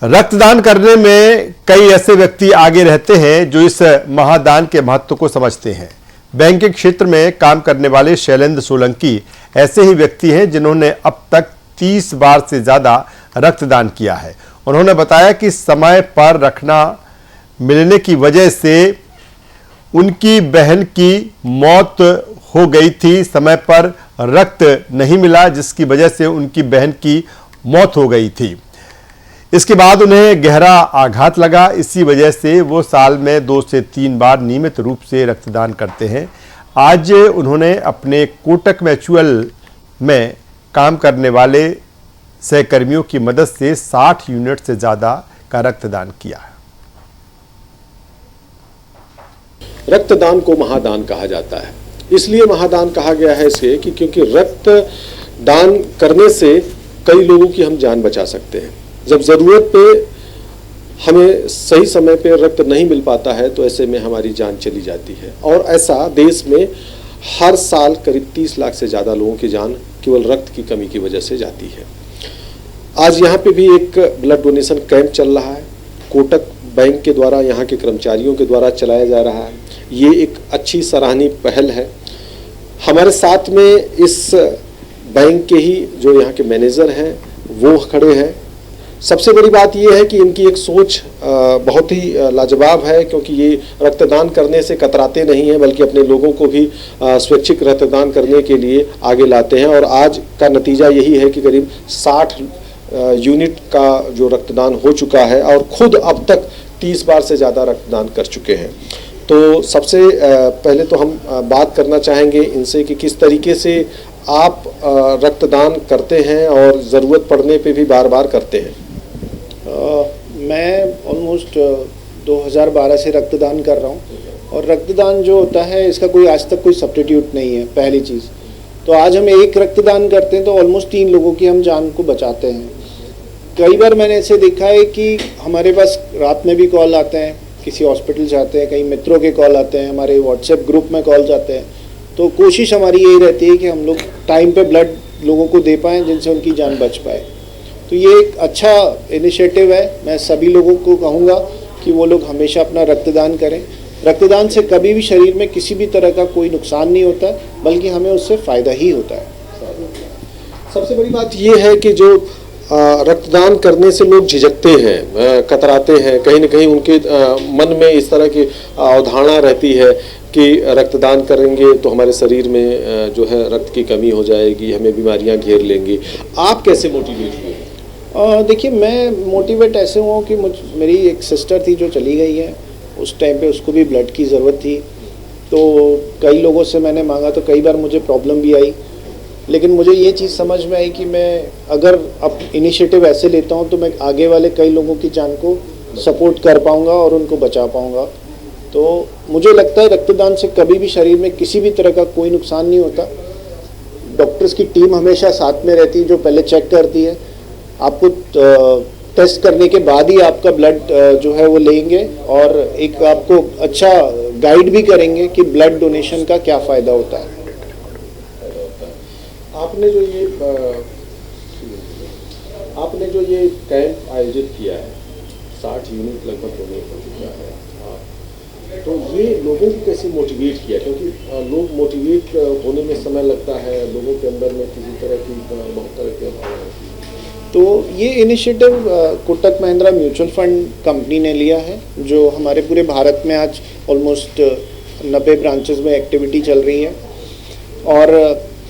रक्तदान करने में कई ऐसे व्यक्ति आगे रहते हैं जो इस महादान के महत्व को समझते हैं। बैंकिंग क्षेत्र में काम करने वाले शैलेंद्र सोलंकी ऐसे ही व्यक्ति हैं जिन्होंने अब तक 30 बार से ज्यादा रक्तदान किया है। उन्होंने बताया कि समय पर रखना मिलने की वजह से उनकी बहन की मौत हो गई थी। समय पर रक्त नहीं मिला जिसकी वजह से उनकी बहन की मौत हो गई थी। इसके बाद उन्हें गहरा आघात लगा। इसी वजह से वो साल में 2 से 3 बार नियमित रूप से रक्तदान करते हैं। आज उन्होंने अपने कोटक म्यूचुअल में काम करने वाले सहकर्मियों की मदद से 60 यूनिट से ज़्यादा का रक्तदान किया है। रक्तदान को महादान कहा जाता है। इसलिए महादान कहा गया है इसे कि क्योंकि रक्तदान करने से कई लोगों की हम जान बचा सकते हैं। जब ज़रूरत पे हमें सही समय पे रक्त नहीं मिल पाता है तो ऐसे में हमारी जान चली जाती है। और ऐसा देश में हर साल करीब 30 लाख से ज़्यादा लोगों की जान केवल रक्त की कमी की वजह से जाती है। आज यहाँ पे भी एक ब्लड डोनेशन कैंप चल रहा है। कोटक बैंक के द्वारा, यहाँ के कर्मचारियों के द्वारा चलाया जा रहा है। ये एक अच्छी सराहनीय पहल है। हमारे साथ में इस बैंक के ही जो यहाँ के मैनेजर हैं वो खड़े हैं। सबसे बड़ी बात यह है कि इनकी एक सोच बहुत ही लाजवाब है, क्योंकि ये रक्तदान करने से कतराते नहीं हैं बल्कि अपने लोगों को भी स्वैच्छिक रक्तदान करने के लिए आगे लाते हैं। और आज का नतीजा यही है कि करीब 60 यूनिट का जो रक्तदान हो चुका है और खुद अब तक 30 बार से ज़्यादा रक्तदान कर चुके हैं। तो सबसे पहले तो हम बात करना चाहेंगे इनसे कि किस तरीके से आप रक्तदान करते हैं और ज़रूरत पड़ने पे भी बार बार करते हैं। मैं ऑलमोस्ट 2012 से रक्तदान कर रहा हूँ और रक्तदान जो होता है इसका कोई आज तक कोई सब्स्टिट्यूट नहीं है। पहली चीज़ तो आज हम एक रक्तदान करते हैं तो ऑलमोस्ट 3 लोगों की हम जान को बचाते हैं। कई बार मैंने ऐसे देखा है कि हमारे पास रात में भी कॉल आते हैं, किसी हॉस्पिटल से आते हैं, कई मित्रों के कॉल आते हैं, हमारे व्हाट्सएप ग्रुप में कॉल जाते हैं। तो कोशिश हमारी यही रहती है कि हम लोग टाइम पे ब्लड लोगों को दे पाएँ जिनसे उनकी जान बच पाए। तो ये एक अच्छा इनिशिएटिव है। मैं सभी लोगों को कहूँगा कि वो लोग हमेशा अपना रक्तदान करें। रक्तदान से कभी भी शरीर में किसी भी तरह का कोई नुकसान नहीं होता, बल्कि हमें उससे फ़ायदा ही होता है। सबसे बड़ी बात ये है कि जो रक्तदान करने से लोग झिझकते हैं, कतराते हैं, कहीं ना कहीं उनके मन में इस तरह की अवधारणा रहती है कि रक्तदान करेंगे तो हमारे शरीर में जो है रक्त की कमी हो जाएगी, हमें बीमारियां घेर लेंगी। आप कैसे मोटिवेट हुए? देखिए, मैं मोटिवेट ऐसे हुआ कि मेरी एक सिस्टर थी जो चली गई है। उस टाइम पे उसको भी ब्लड की ज़रूरत थी, तो कई लोगों से मैंने मांगा तो कई बार मुझे प्रॉब्लम भी आई। लेकिन मुझे ये चीज़ समझ में आई कि मैं अगर अब इनिशिएटिव ऐसे लेता हूँ तो मैं आगे वाले कई लोगों की जान को सपोर्ट कर पाऊँगा और उनको बचा पाऊँगा। तो मुझे लगता है रक्तदान से कभी भी शरीर में किसी भी तरह का कोई नुकसान नहीं होता। डॉक्टर्स की टीम हमेशा साथ में रहती है जो पहले चेक करती है। आपको टेस्ट करने के बाद ही आपका ब्लड जो है वो लेंगे और एक आपको अच्छा गाइड भी करेंगे कि ब्लड डोनेशन का क्या फ़ायदा होता है। आपने जो ये कैंप आयोजित किया है, 60 यूनिट लगभग डोनेट हो चुका है, तो ये लोगों को कैसे मोटिवेट किया? क्योंकि लोग मोटिवेट होने में समय लगता है, लोगों के अंदर में किसी तरह की बहुत तरह के भावना। तो ये initiative Kotak Mahindra mutual fund company ने लिया है, जो हमारे पूरे भारत में आज ऑलमोस्ट 90 ब्रांचेस में एक्टिविटी चल रही है। और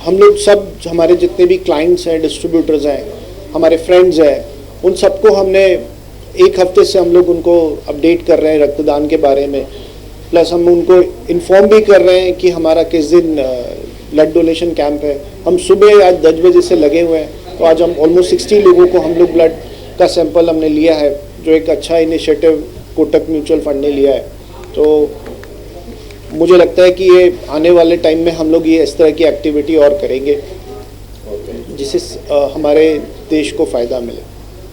हम लोग सब, हमारे जितने भी क्लाइंट्स हैं, डिस्ट्रीब्यूटर्स हैं, हमारे फ्रेंड्स हैं, उन सबको हमने एक हफ्ते से हम लोग उनको अपडेट कर रहे हैं रक्तदान के बारे में। प्लस हम उनको इन्फॉर्म भी कर रहे हैं कि हमारा किस दिन ब्लड डोनेशन कैंप है। हम सुबह आज 10 बजे से लगे हुए हैं, तो आज हम ऑलमोस्ट 60 लोगों को हम लोग ब्लड का सैंपल हमने लिया है, जो एक अच्छा इनिशिएटिव कोटक म्यूचुअल फंड ने लिया है। तो मुझे लगता है कि ये आने वाले टाइम में हम लोग ये इस तरह की एक्टिविटी और करेंगे जिससे हमारे देश को फ़ायदा मिले।